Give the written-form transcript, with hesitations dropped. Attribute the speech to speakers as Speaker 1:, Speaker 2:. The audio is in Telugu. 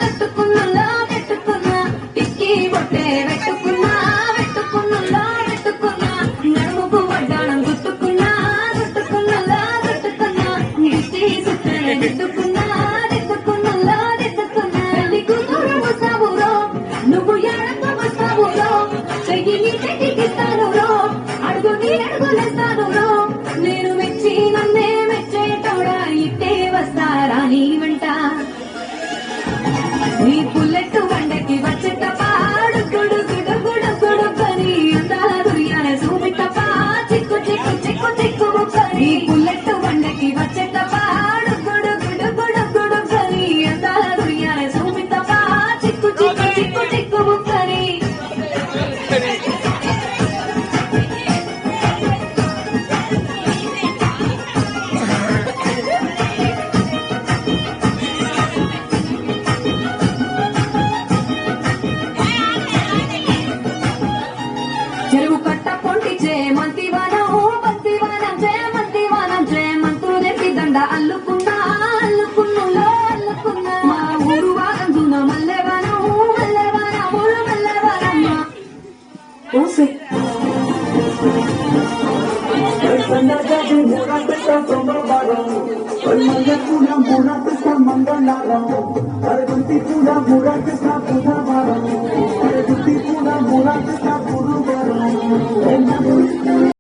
Speaker 1: కట్టుకున్నుల్లో పెట్టుకున్నా టిక్కీ బొట్టే పెట్టుకున్నా పెట్టుకున్నుల్లో పెట్టుకున్నా నడుముకు వడ్డాణం గుట్టుకున్నా గుట్టుకున్నుల్లో గుట్టుకున్నా దిష్టి సుత్తనే దిద్దుకున్నా దిద్దుకున్నుల్లో దిద్దుకున్నా పెళ్లి కూతురు వస్తావురో నువ్వు ఎడకు వస్తావురో చెయ్యి నీ చెయ్యికిస్తాను రో అడుగు నీ అడుగులేస్తాను రో నేను మెచ్చి నన్నే మెచ్చేటోడా ఇట్టే వస్తారా నీ వెంట నీ పుల్లెట్టు బండకి వచ్చేట పాడు గుడు గుడు గుడు గుడు పని అందాల దుర్యాన చూపిటపా చిక్కు చిక్కు చిక్కు చిక్కు పని పుల్లెట్టు బండకి వచ్చేట పాడు గుడు గుడు గుడు గుడు పని అందాల దుర్యాన చూపిటపా చిక్కు చిక్కు చిక్కు చిక్కు పని చెరువు కట్ట పొంటిచే మంతివానం మంతివానం మంతివానం మంతులెత్తి దండ అల్లుకున్నా అల్లుకున్నులో అల్లుకున్నా మా ఊరు వారందున్న మల్లెవానం మల్లెవానం ఊరు మల్లెవానమ్మ ఓసే
Speaker 2: మంగళ